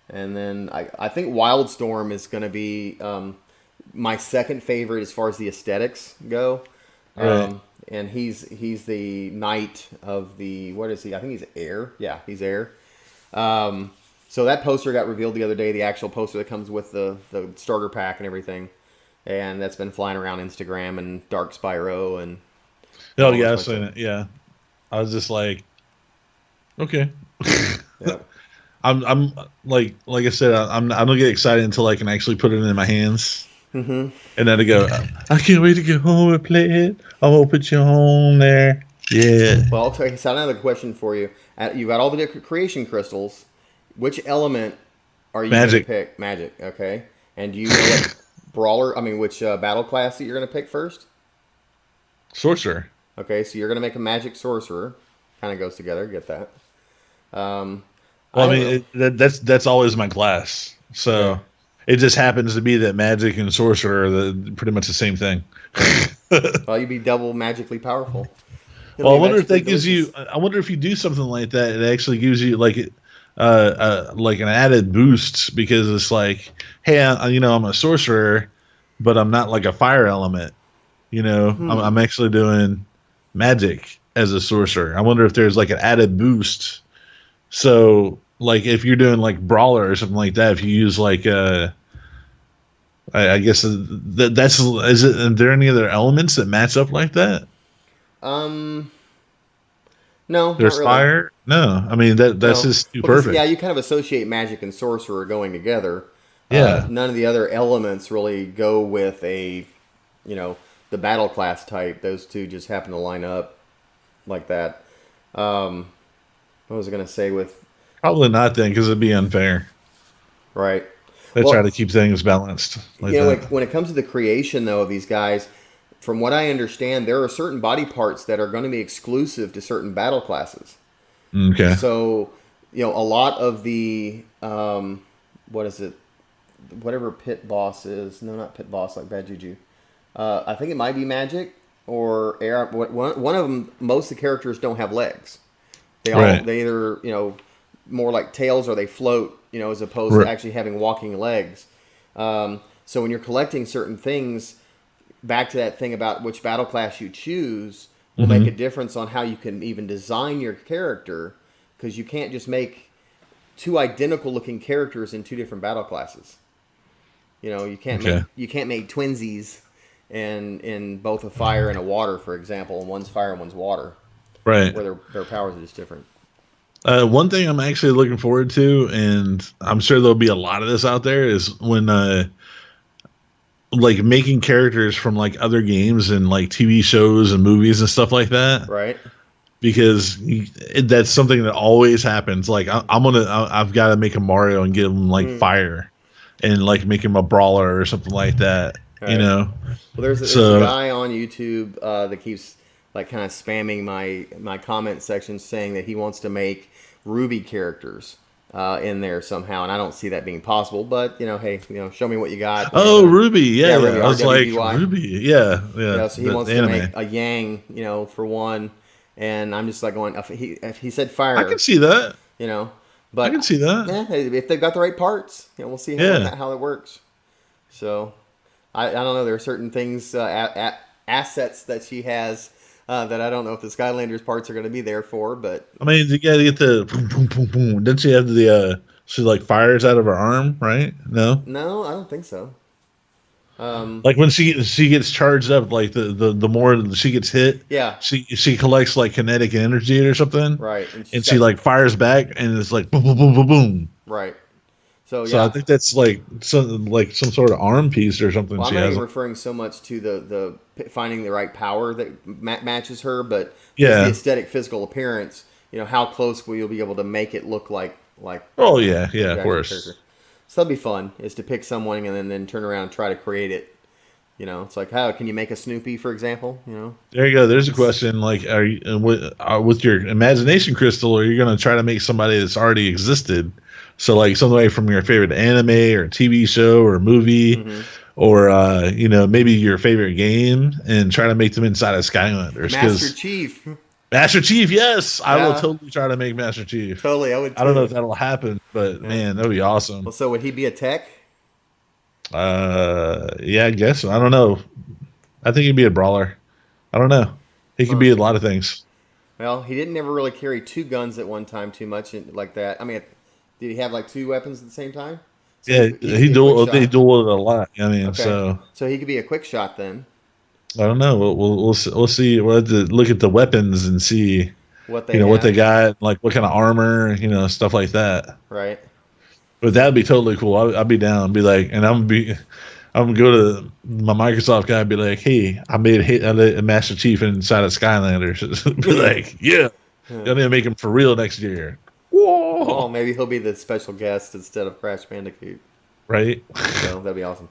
And then I think Wildstorm is going to be my second favorite as far as the aesthetics go. Right. And he's the knight of the, what is he? I think he's air. Yeah, he's air. So that poster got revealed the other day, the actual poster that comes with the starter pack and everything. And that's been flying around Instagram and Dark Spyro and... Oh, yeah, I've seen it, yeah. I was just like, okay. Yep. I'm like I said, I don't get excited until I can actually put it in my hands. Mm-hmm. And then I go, I can't wait to get home and play it. I'm going to put you home there. Yeah. Well, I'll tell you, so another question for you. You've got all the different creation crystals. Which element are you going to pick? Magic, okay. And do you know which battle class that you're going to pick first? Sorcerer. Okay, so you're going to make a magic sorcerer. Kind of goes together, get that. That's always my class. So it just happens to be that magic and sorcerer are pretty much the same thing. Well, you'd be double magically powerful. Well, I wonder if that gives you. I wonder if you do something like that, it actually gives you like an added boost, because it's like, hey, I'm a sorcerer, but I'm not like a fire element. I'm actually doing magic as a sorcerer. I wonder if there's like an added boost. So like if you're doing like brawler or something like that, if you use like I guess that's is it. Are there any other elements that match up like that? No, there's not really. fire. No, I mean that's just too perfect. Yeah, you kind of associate magic and sorcerer going together. Yeah. None of the other elements really go with the battle class type. Those two just happen to line up like that. What was I going to say with? Probably not then, because it'd be unfair. Right. They try to keep things balanced. Like when it comes to the creation though of these guys, from what I understand, there are certain body parts that are going to be exclusive to certain battle classes. Okay. So, a lot of the, what is it? Whatever pit boss is. No, not pit boss, like Bad Juju. I think it might be magic or air. One of them, most of the characters don't have legs. They either, more like tails or they float, as opposed to actually having walking legs. So when you're collecting certain things, back to that thing about which battle class you choose will make a difference on how you can even design your character, because you can't just make two identical looking characters in two different battle classes. You can't make twinsies in both a fire and a water, for example, and one's fire and one's water. Right. Where their powers are just different. One thing I'm actually looking forward to, and I'm sure there'll be a lot of this out there, is when like making characters from like other games and like TV shows and movies and stuff like that. Right. Because that's something that always happens. Like I've got to make a Mario and give him like fire, and like make him a brawler or something like that. Right. You know. Well, there's a guy on YouTube that keeps like kind of spamming my comment section saying that he wants to make Ruby characters in there somehow, and I don't see that being possible. But hey, show me what you got. Oh, Ruby, yeah. Ruby, I was like, RWBY. Ruby, yeah. So he wants to make a Yang, for one, and I'm just like going. If he said fire, I can see that. But I can see that. Yeah, if they've got the right parts, we'll see how it works. So I don't know. There are certain things, assets that she has. That I don't know if the Skylanders parts are going to be there for, but I mean, you got to get the boom, boom, boom, boom. Didn't she have the she like fires out of her arm, right? No, I don't think so. Like when she gets charged up, like the more she gets hit, yeah, she collects like kinetic energy or something, right? And she like fires back, and it's like boom, boom, boom, boom, boom, right. So I think that's like some sort of arm piece or something. Well, I'm not even referring so much to the finding the right power that matches her, but the aesthetic, physical appearance. How close will you be able to make it look like? Oh yeah, of course. Character. So that'd be fun. Is to pick someone and then turn around and try to create it. It's like, how can you make a Snoopy, for example? There you go. There's a question. Like, are you with your imagination crystal? Are you going to try to make somebody that's already existed? So like somebody from your favorite anime or TV show or movie, or maybe your favorite game, and try to make them inside of Skylanders. Master Chief. Master Chief, yes, I will totally try to make Master Chief. Totally, I would. I don't know if that'll happen, but man, that'd be awesome. Well, so would he be a tech? Yeah, I guess. I don't know. I think he'd be a brawler. I don't know. He could be a lot of things. Well, he didn't ever really carry two guns at one time too much like that. I mean. Did he have like two weapons at the same time? So yeah, he dueled it a lot. I mean, so he could be a quick shot then. I don't know. We'll see. We'll have to look at the weapons and see what they got, like what kind of armor, stuff like that. Right. But that'd be totally cool. I'd be down. Be like, and I'm gonna go to my Microsoft guy and be like, hey, I made a Master Chief inside of Skylanders. Be like, yeah, I need to make him for real next year. Whoa. Oh, maybe he'll be the special guest instead of Crash Bandicoot. Right. So that'd be awesome.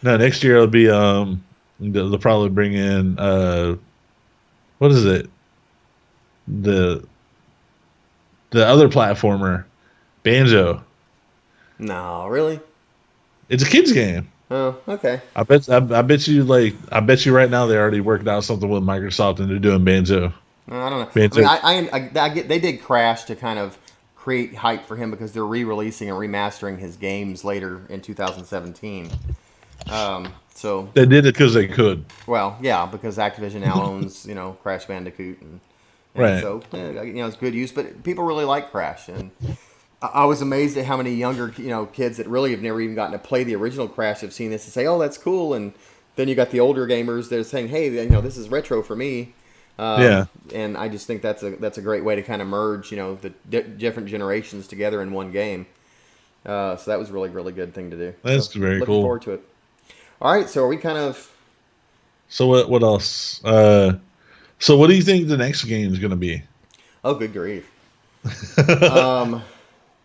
No, next year it'll be they'll probably bring in what is it? The other platformer, Banjo. No, really? It's a kids game. Oh, okay. I bet you right now they already worked out something with Microsoft and they're doing Banjo. I don't know. I get they did Crash to kind of create hype for him because they're re-releasing and remastering his games later in 2017. So they did it because they could. Well, yeah, because Activision now owns Crash Bandicoot and right. So it's good use, but people really like Crash, and I was amazed at how many younger kids that really have never even gotten to play the original Crash have seen this and say, "Oh, that's cool," and then you got the older gamers that are saying, "Hey, this is retro for me." And I just think that's a great way to kind of merge, the different generations together in one game. So that was really, really good thing to do. That's very cool. Looking forward to it. All right, so are we kind of? So what else? So what do you think the next game is going to be? Oh, good grief!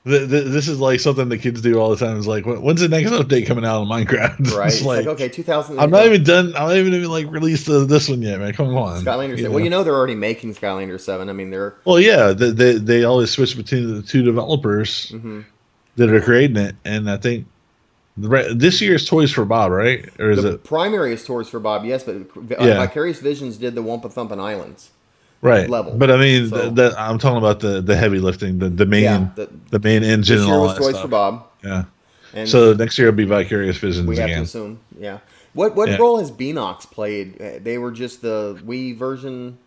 This is like something the kids do all the time. It's like, when's the next update coming out on Minecraft? Right. It's like okay, 2000. I'm not even done. I haven't even like released this one yet, man. Come on. Skylanders 7. Well, they're already making Skylanders 7. I mean, they're. Well, yeah. They always switch between the two developers that are creating it, and I think this year's Toys for Bob, right? Or is it primary is Toys for Bob? Yes, but Vicarious Visions did the Wumpa Thumpin' Islands. Right. Level. But I mean, I'm talking about the heavy lifting, the main the main engine. This year year and all was that Toys stuff. for Bob. Yeah. And so next year will be Vicarious Visions we again. We have to assume. Yeah. What role has Beanox played? They were just the Wii version.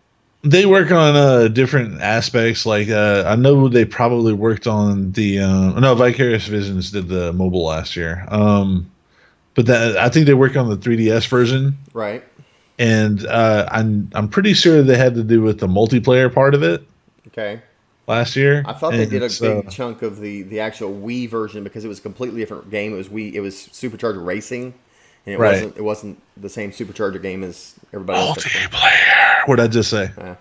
They work on different aspects. Like I know they probably worked on the Vicarious Visions did the mobile last year. But I think they worked on the 3DS version. Right. And I'm pretty sure they had to do with the multiplayer part of it. Okay. Last year, I thought they did a big chunk of the actual Wii version because it was a completely different game. It was Supercharged Racing, and Right. it wasn't the same supercharger game as everybody else. Multiplayer. What did I just say? Yeah.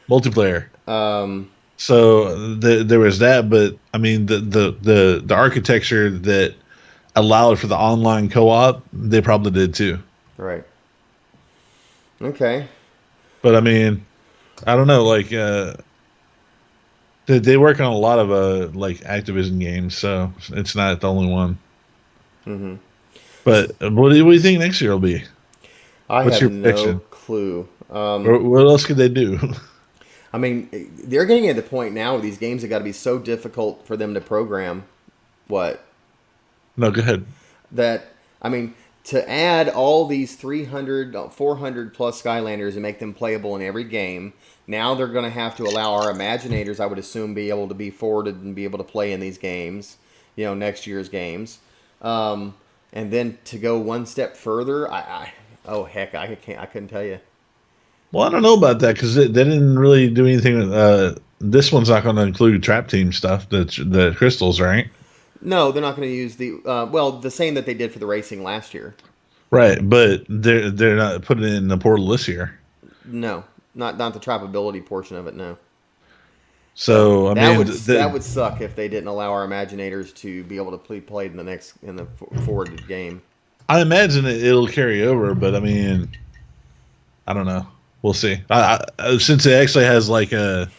Multiplayer. Um, So there was that, but I mean the architecture that allowed for the online co-op, they probably did too. right. Okay. But I mean, I don't know. Like they work on a lot of like Activision games, so it's not the only one. Hmm. But what do you think next year will be? I What's have your no prediction? clue. What else could they do? I mean, they're getting at the point now where these games have got to be so difficult for them to program. What No, go ahead. that I mean to add all these 300, 400 plus Skylanders and make them playable in every game. Now they're going to have to allow our Imaginators, I would assume, be able to be forwarded and be able to play in these games. Next year's games. And then to go one step further, oh heck, I can't, I couldn't tell you. Well, I don't know about that because they didn't really do anything. This one's not going to include trap team stuff. The crystals, right? No, they're not going to use the same that they did for the racing last year. Right, but they're not putting it in the portal this year. No, not the trappability portion of it. No. So So I that mean, would that would suck if they didn't allow our Imaginators to be able to play played in the forwarded game. I imagine it'll carry over, but I mean, I don't know. We'll see. Since it actually has like the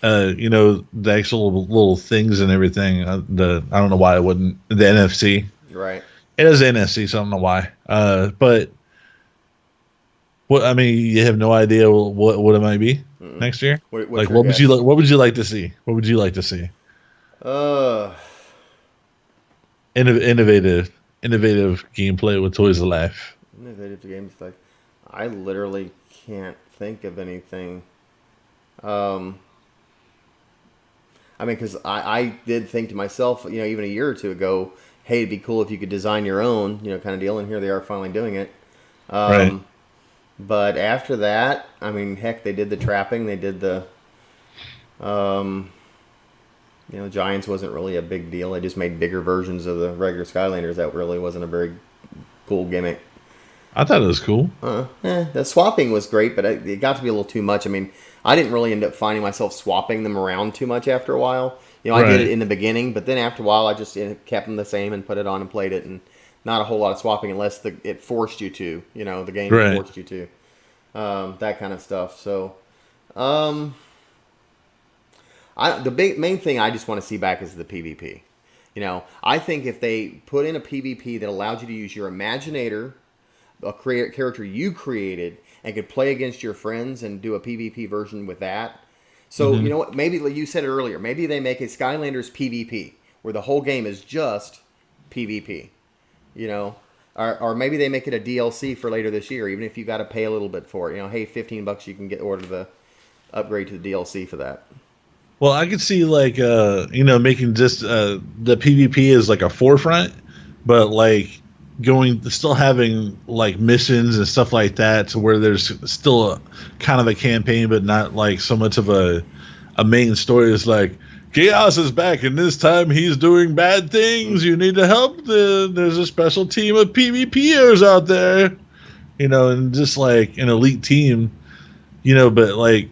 actual little things and everything. I don't know why it wouldn't the NFC. Right. It has the NFC, so I don't know why. But what I mean, you have no idea what it might be next year. What's Like, your what would you guess? like? What would you like to see? What would you like to see? Uh, Innovative gameplay with toys of life. Innovative games like I literally can't think of anything. Um, I mean, because I did think to myself, even a year or two ago, hey, it'd be cool if you could design your own, kind of deal. And here they are finally doing it. Right. But after that, I mean, heck, they did the trapping. They did the, Giants wasn't really a big deal. They just made bigger versions of the regular Skylanders. That really wasn't a very cool gimmick. I thought it was cool. The swapping was great, but it got to be a little too much. I mean, I didn't really end up finding myself swapping them around too much after a while. I did it in the beginning, but then after a while, I just kept them the same and put it on and played it, and not a whole lot of swapping unless it forced you to. The game Right. forced you to. That kind of stuff. So, the main thing I just want to see back is the PvP. I think if they put in a PvP that allowed you to use your Imaginator, a character you created, and could play against your friends and do a PvP version with that. So, you know what? Maybe, like you said it earlier, maybe they make a Skylanders PvP where the whole game is just PvP. Or maybe they make it a DLC for later this year, even if you got to pay a little bit for it. Hey, $15 you can order the upgrade to the DLC for that. Well, I could see like making just the PvP as like a forefront, but like still having like missions and stuff like that to where there's still a kind of a campaign, but not like so much of a main story. It's like Chaos is back, and this time he's doing bad things. You need to help. There's a special team of PvPers out there, and just like an elite team, but like.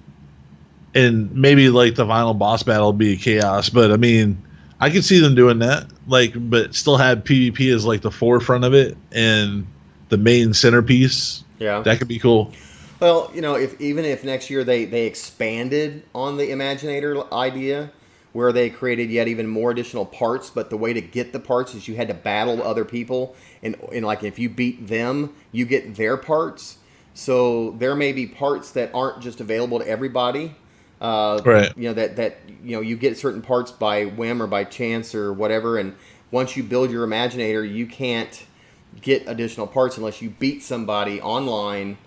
And maybe like the final boss battle will be Chaos, but I mean, I could see them doing that, like, but still have PvP as like the forefront of it and the main centerpiece. Yeah, that could be cool. Well, if next year they expanded on the Imaginator idea, where they created yet even more additional parts, but the way to get the parts is you had to battle other people, and like if you beat them, you get their parts. So there may be parts that aren't just available to everybody. Right. You get certain parts by whim or by chance or whatever, and once you build your Imaginator, you can't get additional parts unless you beat somebody online,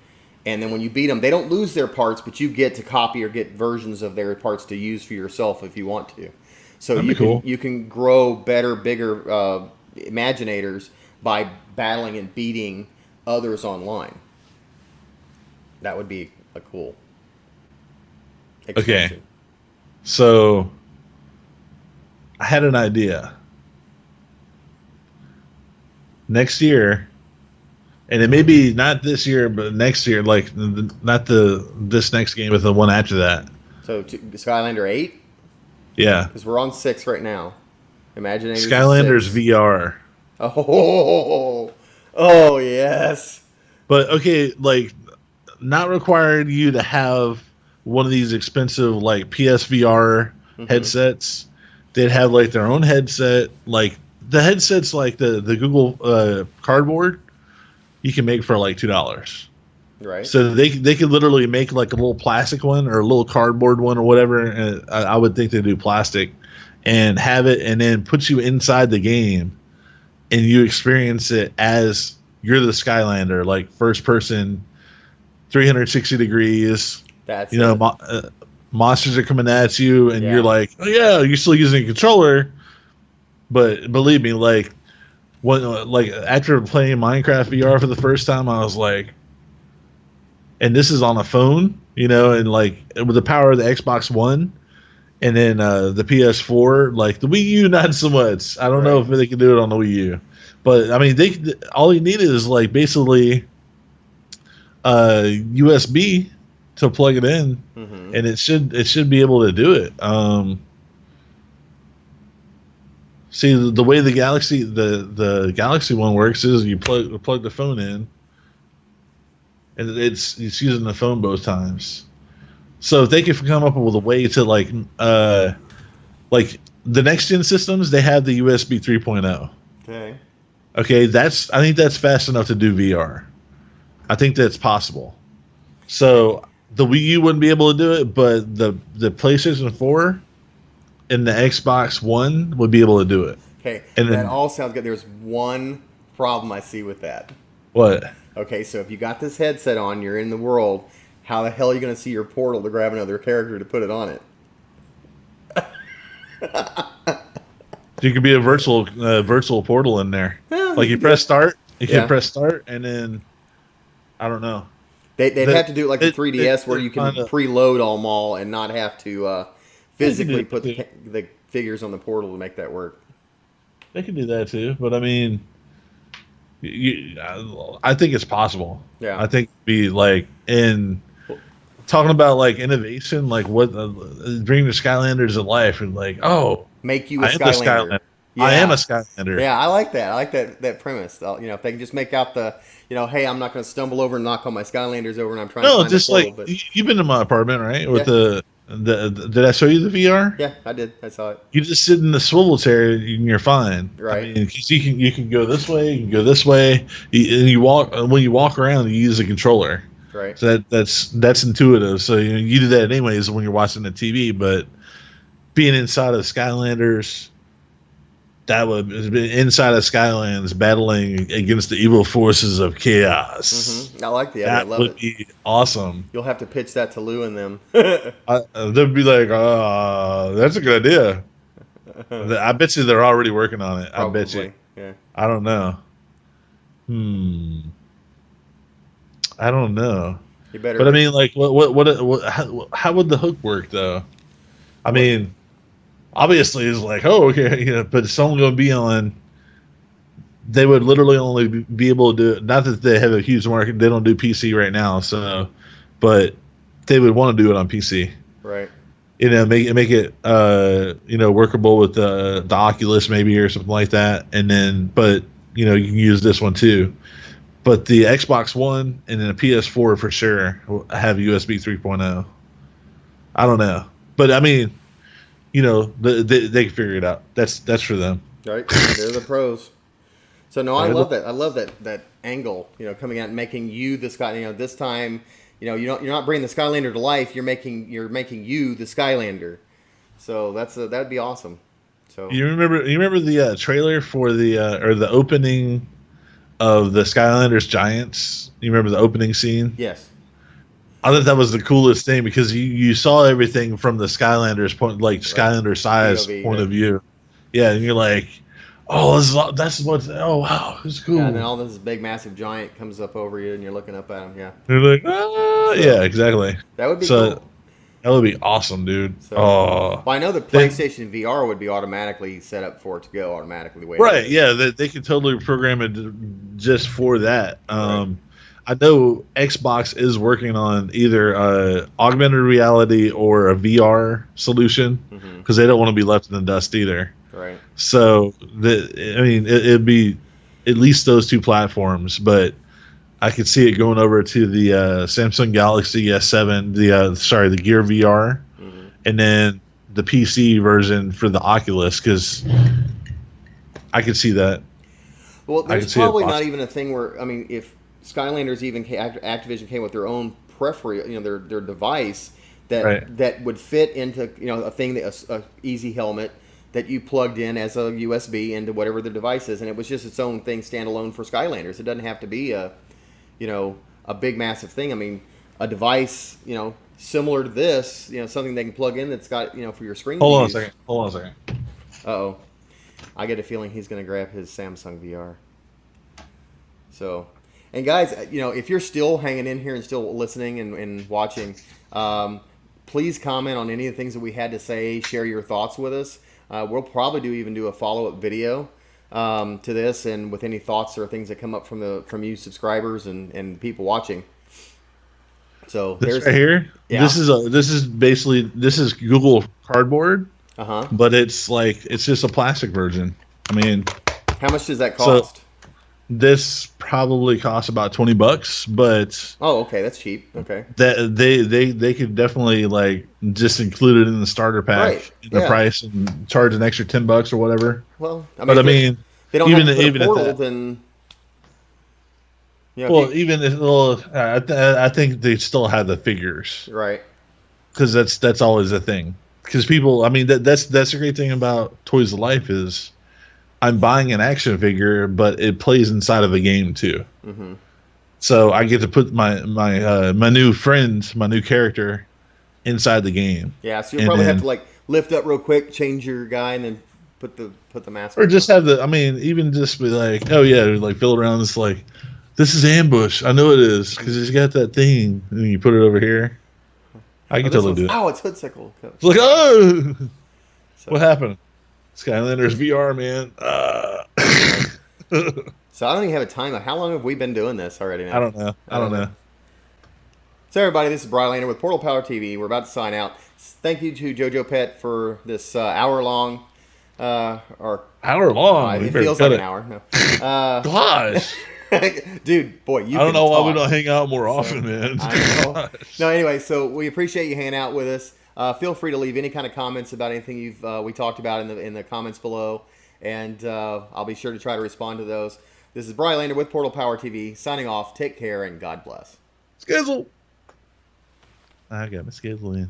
and then when you beat them, they don't lose their parts, but you get to copy or get versions of their parts to use for yourself if you want to. So you can grow better, bigger Imaginators by battling and beating others online. That would be a cool extension. Okay. So I had an idea. Next year, and it may be not this year, but next year. Like not this next game, but the one after that. So Skylander 8? Yeah, Because we're on 6 right now. Imaginators Skylanders 6. VR. Oh yes. But okay, like not required you to have one of these expensive like PSVR headsets. They'd have like their own headset. Like the headsets, like the Google Cardboard, you can make for like $2. Right. So they could literally make like a little plastic one or a little cardboard one or whatever. And I would think they do plastic, and have it, and then put you inside the game, and you experience it as you're the Skylander, like first person, 360 degrees. That's monsters are coming at you, and Yeah. you're like, oh yeah, you're still using a controller. But believe me, like after playing Minecraft VR for the first time, I was like, and this is on a phone, and like with the power of the Xbox One, and then the PS4, like the Wii U, not so much. I don't know if they can do it on the Wii U, but I mean, all you need is like basically USB to plug it in, and it should be able to do it. See, the way the Galaxy one works is you plug the phone in, and it's using the phone both times. So if they could come up with a way to like the next gen systems, they have the USB 3.0. Okay, I think that's fast enough to do VR. I think that's possible. So the Wii U wouldn't be able to do it, but the PlayStation 4 and the Xbox One would be able to do it. Okay, and that all sounds good. There's one problem I see with that. What? Okay, so if you got this headset on, you're in the world, how the hell are you going to see your portal to grab another character to put it on it? You could be a virtual portal in there. Like you press start, can press start, and then I don't know. They'd have to do it like the 3DS where you can preload them all and not have to physically put the figures on the portal to make that work. They can do that too, but I mean, I think it's possible. Yeah, I think be like talking about like innovation, like what bring the Skylanders to life, and like make you a Skylander. Yeah. I am a Skylander. Yeah, I like that. I like that premise. If they can just make out the, hey, I'm not going to stumble over and knock all my Skylanders over, and I'm trying to find just the portal, like you've been to my apartment, right? With the did I show you the VR? Yeah, I did. I saw it. You just sit in the swivel chair and you're fine. Right. I mean, 'cause you can go this way, you can go this way, and you walk. When you walk around, you use a controller. Right. So that's intuitive. So you do that anyways when you're watching the TV. But being inside of Skylanders, that would be inside of Skylands battling against the evil forces of chaos. I like the idea. That I love would it. be awesome. You'll have to pitch that to Lou and them. They'd be like, that's a good idea. I bet you they're already working on it. Probably. I bet you. Yeah. I don't know. I don't know. You better. But I mean, like, how would the hook work though? I mean, obviously it's like, okay, but it's only going to be on. They would literally only be able to do it. Not that they have a huge market. They don't do PC right now, so, but they would want to do it on PC. Right. Make it workable with the Oculus maybe or something like that, and then but you can use this one too. But the Xbox One and then the PS4 for sure will have USB 3.0. I don't know, but I mean, they can figure it out. That's for them. Right. They're the pros. So no, I love that. I love that angle. Coming out and making you the Sky. This time, you're not bringing the Skylander to life. You're making you the Skylander. So that'd be awesome. So you remember the trailer for the or the opening of the Skylanders Giants? You remember the opening scene? Yes. I thought that was the coolest thing because you saw everything from the Skylanders point, like Skylander size POV, point of view. Yeah, and you're like, wow, it's cool. Yeah, and then all this big massive giant comes up over you, and you're looking up at him. Yeah. You're like, yeah, exactly. That would be cool. That would be awesome, dude. So, Oh, well, I know the then, PlayStation VR would be automatically set up for it to go automatically the way it right? is. Yeah, they could totally program it just for that. Right. I know Xbox is working on either augmented reality or a VR solution because they don't want to be left in the dust either. Right. So, I mean, it'd be at least those two platforms, but I could see it going over to the Samsung Galaxy S7, the Gear VR, and then the PC version for the Oculus, because I could see that. Well, I could there's see it probably not possible. even a thing where, I mean, if Skylanders even Activision came with their own their device that Right. that would fit into a thing that a easy helmet that you plugged in as a USB into whatever the device is, and it was just its own thing standalone for Skylanders. It doesn't have to be a big massive thing. I mean, a device similar to this, something they can plug in that's got for your screen. Hold to on a use. second. Hold on a second. Uh-oh. I get a feeling he's going to grab his Samsung VR. So, and guys, if you're still hanging in here and still listening and watching, please comment on any of the things that we had to say. Share your thoughts with us. We'll probably even do a follow-up video to this, and with any thoughts or things that come up from you subscribers and people watching. So This right here. Yeah. This is basically Google Cardboard, but it's just a plastic version. I mean, how much does that cost? This probably costs about $20, but oh, okay, that's cheap. Okay, that they could definitely just include it in the starter pack in the price and charge an extra $10 or whatever. Well, but I mean, they don't even have to put even a portal, at that, then. I think they still have the figures, Right? because that's always a thing. Because people, I mean, that's the great thing about Toys to Life is I'm buying an action figure, but it plays inside of a game too. Mm-hmm. So I get to put my new friend, my new character, inside the game. Yeah, so you'll probably have to lift up real quick, change your guy, and then put the mask Or on. just have even just be like, oh yeah, feel around this this is ambush. I know it is because he's got that thing, and you put it over here. I can totally do it. Oh, it's Hoodsicle. It's like, oh, So, what happened? Skylanders VR, man. so I don't even have a time. How long have we been doing this already now? I don't know. So everybody, this is Brylander with PortalPowerTV. We're about to sign out. Thank you to Jojopetv for this hour long. Or Hour long. it feels like an hour. No. Gosh. Dude, boy, you. I don't know why we talk. don't hang out more often, man. I know. No, anyway, so we appreciate you hanging out with us. Feel free to leave any kind of comments about anything we talked about in the comments below, and I'll be sure to try to respond to those. This is Brylander with PortalPowerTV signing off. Take care and God bless. Skizzle. I got my skizzle in.